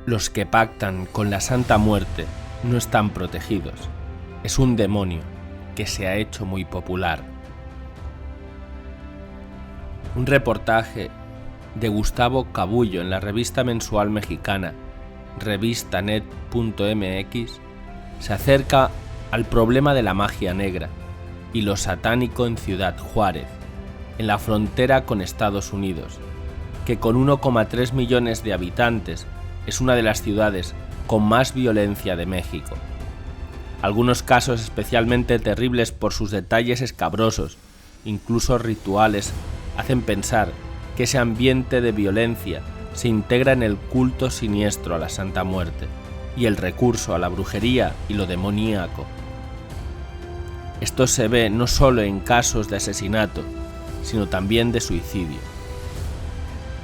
Los que pactan con la Santa Muerte no están protegidos. Es un demonio que se ha hecho muy popular. Un reportaje de Gustavo Cabullo en la revista mensual mexicana revistanet.mx se acerca al problema de la magia negra y lo satánico en Ciudad Juárez, en la frontera con Estados Unidos, que con 1,3 millones de habitantes es una de las ciudades con más violencia de México. Algunos casos especialmente terribles por sus detalles escabrosos, incluso rituales, hacen pensar que ese ambiente de violencia se integra en el culto siniestro a la Santa Muerte y el recurso a la brujería y lo demoníaco. Esto se ve no solo en casos de asesinato, sino también de suicidio.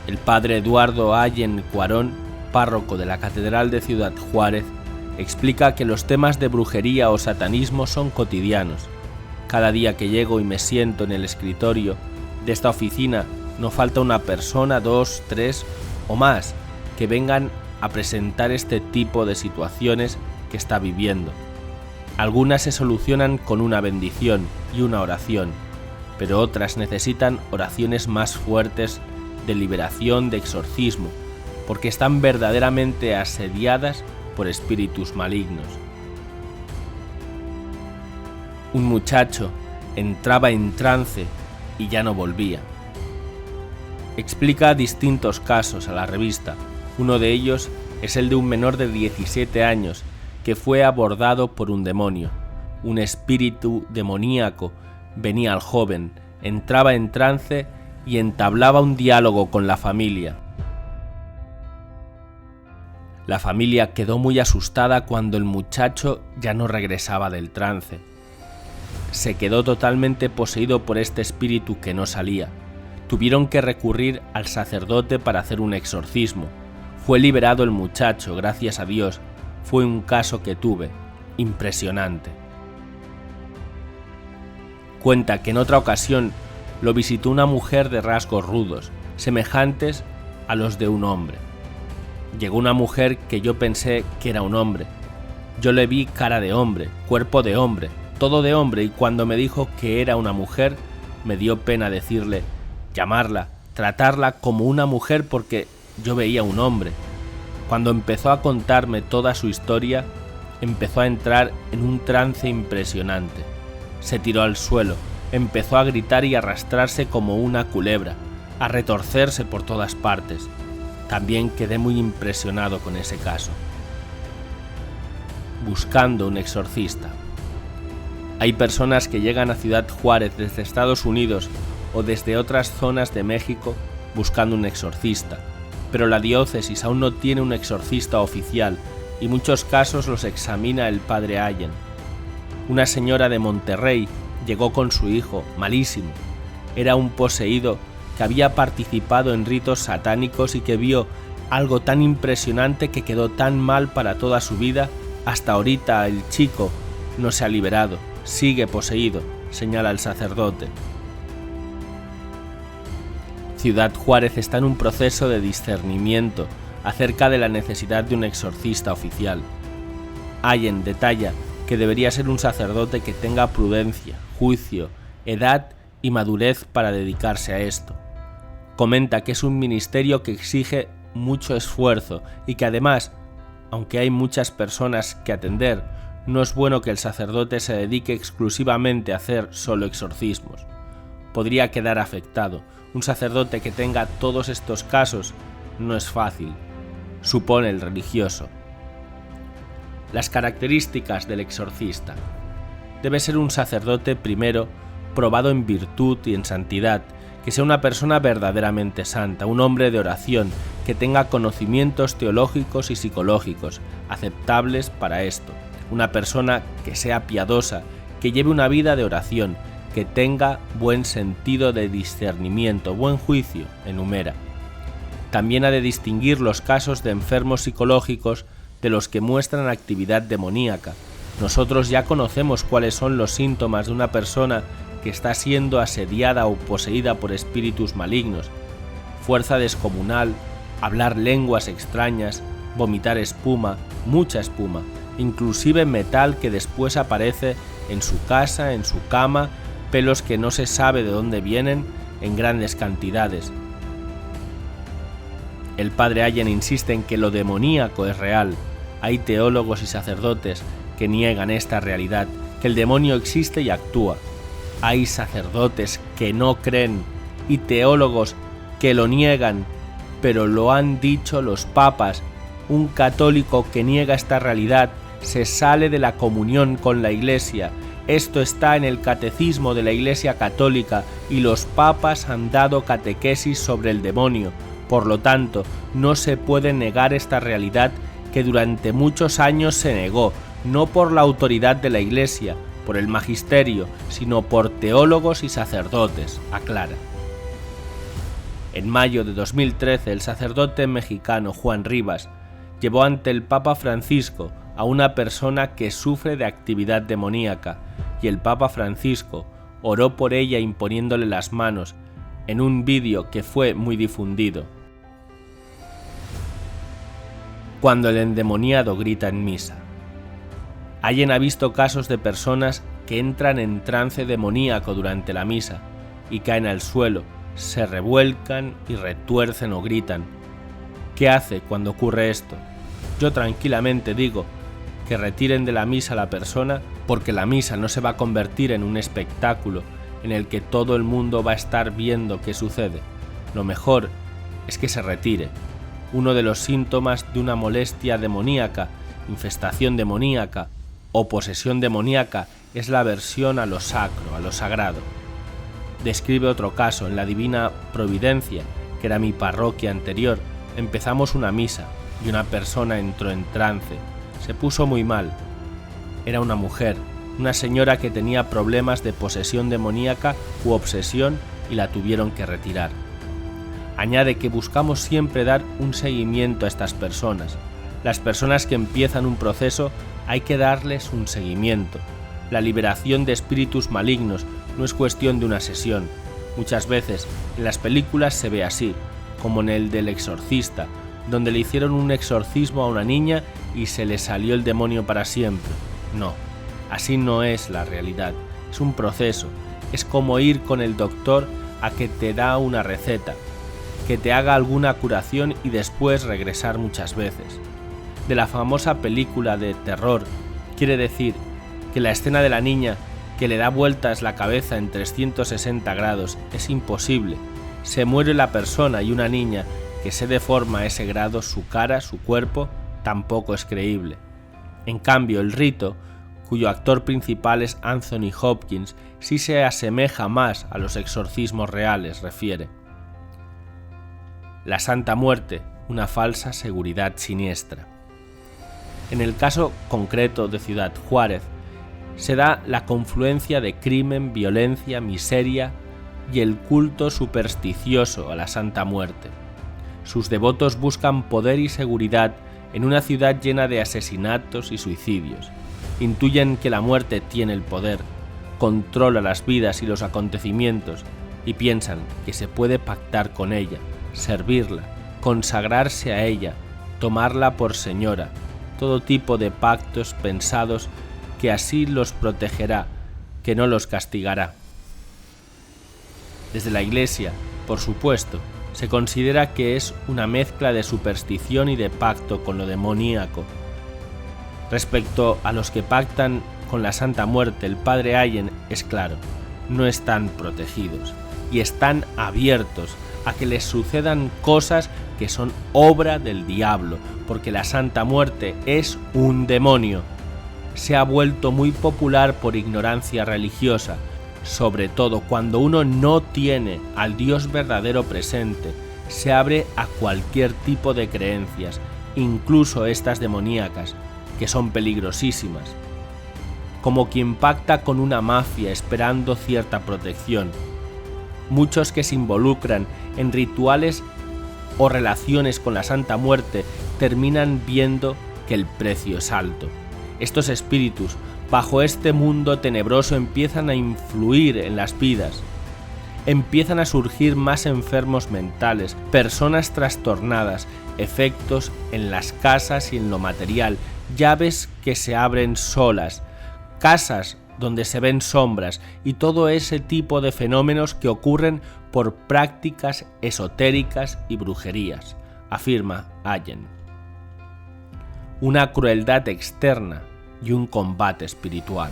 El padre Eduardo Allen Cuarón, párroco de la Catedral de Ciudad Juárez, explica que los temas de brujería o satanismo son cotidianos. Cada día que llego y me siento en el escritorio de esta oficina, no falta una persona, 2, 3 o más que vengan a presentar este tipo de situaciones que está viviendo. Algunas se solucionan con una bendición y una oración, pero otras necesitan oraciones más fuertes de liberación, de exorcismo, porque están verdaderamente asediadas por espíritus malignos. Un muchacho entraba en trance y ya no volvía. Explica distintos casos a la revista. Uno de ellos es el de un menor de 17 años que fue abordado por un demonio. Un espíritu demoníaco venía al joven, entraba en trance y entablaba un diálogo con la familia. La familia quedó muy asustada cuando el muchacho ya no regresaba del trance. Se quedó totalmente poseído por este espíritu que no salía. Tuvieron que recurrir al sacerdote para hacer un exorcismo. Fue liberado el muchacho, gracias a Dios. Fue un caso que tuve, impresionante. Cuenta que en otra ocasión lo visitó una mujer de rasgos rudos, semejantes a los de un hombre. Llegó una mujer que yo pensé que era un hombre. Yo le vi cara de hombre, cuerpo de hombre, todo de hombre, y cuando me dijo que era una mujer, me dio pena decirle, llamarla, tratarla como una mujer porque yo veía un hombre. Cuando empezó a contarme toda su historia, empezó a entrar en un trance impresionante. Se tiró al suelo, empezó a gritar y arrastrarse como una culebra, a retorcerse por todas partes. También quedé muy impresionado con ese caso. Buscando un exorcista. Hay personas que llegan a Ciudad Juárez desde Estados Unidos o desde otras zonas de México buscando un exorcista, pero la diócesis aún no tiene un exorcista oficial y muchos casos los examina el padre Allen. Una señora de Monterrey llegó con su hijo, malísimo. Era un poseído que había participado en ritos satánicos y que vio algo tan impresionante que quedó tan mal para toda su vida. Hasta ahorita el chico no se ha liberado, sigue poseído, señala el sacerdote. Ciudad Juárez está en un proceso de discernimiento acerca de la necesidad de un exorcista oficial. Allen detalla que debería ser un sacerdote que tenga prudencia, juicio, edad y madurez para dedicarse a esto. Comenta que es un ministerio que exige mucho esfuerzo y que además, aunque hay muchas personas que atender, no es bueno que el sacerdote se dedique exclusivamente a hacer solo exorcismos. Podría quedar afectado. Un sacerdote que tenga todos estos casos no es fácil, supone el religioso. Las características del exorcista. Debe ser un sacerdote primero probado en virtud y en santidad, que sea una persona verdaderamente santa, un hombre de oración, que tenga conocimientos teológicos y psicológicos aceptables para esto, una persona que sea piadosa, que lleve una vida de oración, que tenga buen sentido de discernimiento, buen juicio, enumera. También ha de distinguir los casos de enfermos psicológicos de los que muestran actividad demoníaca. Nosotros ya conocemos cuáles son los síntomas de una persona que está siendo asediada o poseída por espíritus malignos: fuerza descomunal, hablar lenguas extrañas, vomitar espuma, mucha espuma, inclusive metal que después aparece en su casa, en su cama, pelos que no se sabe de dónde vienen en grandes cantidades. El padre Allen insiste en que lo demoníaco es real. Hay teólogos y sacerdotes que niegan esta realidad, que el demonio existe y actúa. Hay sacerdotes que no creen y teólogos que lo niegan, pero lo han dicho los papas. Un católico que niega esta realidad se sale de la comunión con la Iglesia. Esto está en el catecismo de la Iglesia Católica y los papas han dado catequesis sobre el demonio. Por lo tanto, no se puede negar esta realidad que durante muchos años se negó, no por la autoridad de la Iglesia, por el magisterio, sino por teólogos y sacerdotes, aclara. En mayo de 2013, el sacerdote mexicano Juan Rivas llevó ante el Papa Francisco a una persona que sufre de actividad demoníaca, y el Papa Francisco oró por ella imponiéndole las manos en un vídeo que fue muy difundido. Cuando el endemoniado grita en misa. Allen ha visto casos de personas que entran en trance demoníaco durante la misa y caen al suelo, se revuelcan y retuercen o gritan. ¿Qué hace cuando ocurre esto? Yo tranquilamente digo que retiren de la misa a la persona, porque la misa no se va a convertir en un espectáculo en el que todo el mundo va a estar viendo qué sucede. Lo mejor es que se retire. Uno de los síntomas de una molestia demoníaca, infestación demoníaca o posesión demoníaca es la aversión a lo sacro, a lo sagrado. Describe otro caso. En la Divina Providencia, que era mi parroquia anterior, empezamos una misa y una persona entró en trance. Se puso muy mal. Era una mujer, una señora que tenía problemas de posesión demoníaca u obsesión y la tuvieron que retirar. Añade que buscamos siempre dar un seguimiento a estas personas. Las personas que empiezan un proceso hay que darles un seguimiento. La liberación de espíritus malignos no es cuestión de una sesión. Muchas veces en las películas se ve así, como en el del exorcista, donde le hicieron un exorcismo a una niña y se le salió el demonio para siempre. No, así no es la realidad. Es un proceso. Es como ir con el doctor a que te da una receta, que te haga alguna curación y después regresar muchas veces. De la famosa película de terror, quiere decir que la escena de la niña que le da vueltas la cabeza en 360 grados es imposible. Se muere la persona y una niña que se deforma a ese grado su cara, su cuerpo, tampoco es creíble. En cambio, el rito, cuyo actor principal es Anthony Hopkins, sí se asemeja más a los exorcismos reales, refiere. La Santa Muerte, una falsa seguridad siniestra. En el caso concreto de Ciudad Juárez, se da la confluencia de crimen, violencia, miseria y el culto supersticioso a la Santa Muerte. Sus devotos buscan poder y seguridad en una ciudad llena de asesinatos y suicidios. Intuyen que la muerte tiene el poder, controla las vidas y los acontecimientos y piensan que se puede pactar con ella, servirla, consagrarse a ella, tomarla por señora, todo tipo de pactos pensados que así los protegerá, que no los castigará. Desde la Iglesia, por supuesto, se considera que es una mezcla de superstición y de pacto con lo demoníaco. Respecto a los que pactan con la Santa Muerte, el padre Allen es claro, no están protegidos y están abiertos a que les sucedan cosas que son obra del diablo, porque la Santa Muerte es un demonio. Se ha vuelto muy popular por ignorancia religiosa, sobre todo cuando uno no tiene al Dios verdadero presente, se abre a cualquier tipo de creencias, incluso estas demoníacas, que son peligrosísimas. Como quien pacta con una mafia esperando cierta protección. Muchos que se involucran en rituales o relaciones con la Santa Muerte terminan viendo que el precio es alto. Estos espíritus, bajo este mundo tenebroso, empiezan a influir en las vidas. empiezan a surgir más enfermos mentales, personas trastornadas, efectos en las casas y en lo material, llaves que se abren solas, casas donde se ven sombras y todo ese tipo de fenómenos que ocurren por prácticas esotéricas y brujerías, afirma Allen. Una crueldad externa y un combate espiritual.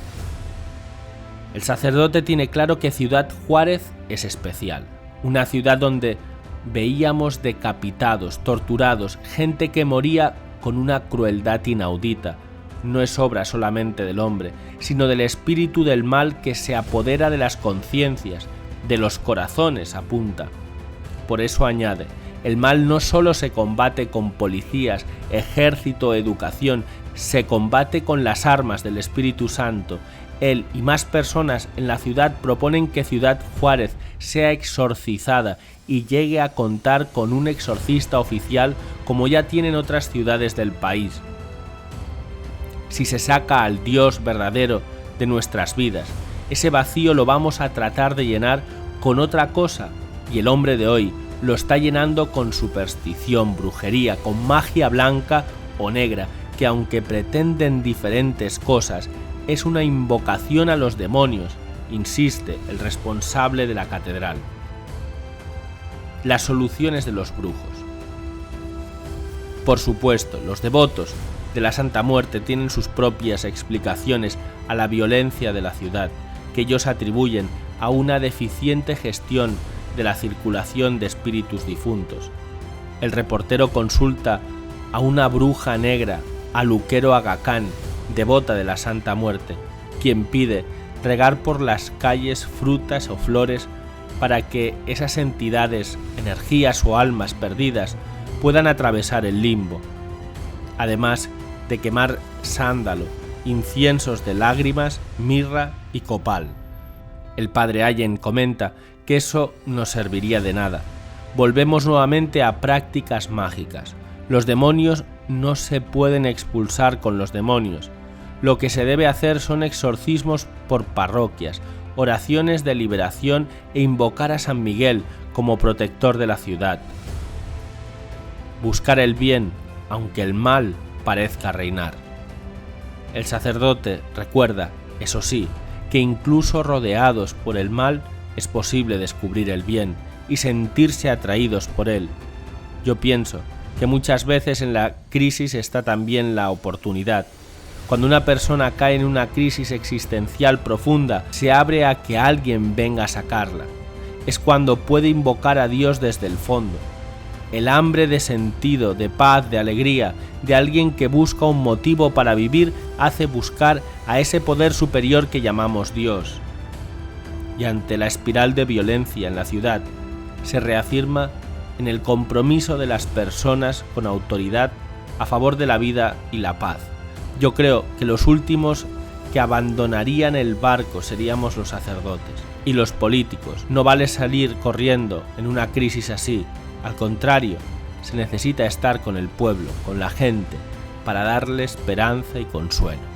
El sacerdote tiene claro que Ciudad Juárez es especial, una ciudad donde veíamos decapitados, torturados, gente que moría con una crueldad inaudita. No es obra solamente del hombre, sino del espíritu del mal que se apodera de las conciencias, de los corazones, apunta. Por eso añade, el mal no solo se combate con policías, ejército, educación, se combate con las armas del Espíritu Santo. Él y más personas en la ciudad proponen que Ciudad Juárez sea exorcizada y llegue a contar con un exorcista oficial como ya tienen otras ciudades del país. Si se saca al Dios verdadero de nuestras vidas, ese vacío lo vamos a tratar de llenar con otra cosa, y el hombre de hoy lo está llenando con superstición, brujería, con magia blanca o negra, que aunque pretenden diferentes cosas, es una invocación a los demonios, insiste el responsable de la catedral. Las soluciones de los brujos. Por supuesto, los devotos de la Santa Muerte tienen sus propias explicaciones a la violencia de la ciudad, que ellos atribuyen a una deficiente gestión de la circulación de espíritus difuntos. El reportero consulta a una bruja negra, a Luquero Agacán, devota de la Santa Muerte, quien pide regar por las calles frutas o flores para que esas entidades, energías o almas perdidas puedan atravesar el limbo, además de quemar sándalo, inciensos de lágrimas, mirra y copal. El padre Allen comenta que eso no serviría de nada. Volvemos nuevamente a prácticas mágicas. Los demonios no se pueden expulsar con los demonios. Lo que se debe hacer son exorcismos por parroquias, oraciones de liberación e invocar a San Miguel como protector de la ciudad. Buscar el bien, aunque el mal parezca reinar. El sacerdote recuerda, eso sí, que incluso rodeados por el mal es posible descubrir el bien y sentirse atraídos por él. Yo pienso que muchas veces en la crisis está también la oportunidad. Cuando una persona cae en una crisis existencial profunda, se abre a que alguien venga a sacarla. Es cuando puede invocar a Dios desde el fondo. El hambre de sentido, de paz, de alegría, de alguien que busca un motivo para vivir, hace buscar a ese poder superior que llamamos Dios. Y ante la espiral de violencia en la ciudad, se reafirma en el compromiso de las personas con autoridad a favor de la vida y la paz. Yo creo que los últimos que abandonarían el barco seríamos los sacerdotes y los políticos. No vale salir corriendo en una crisis así. Al contrario, se necesita estar con el pueblo, con la gente, para darle esperanza y consuelo.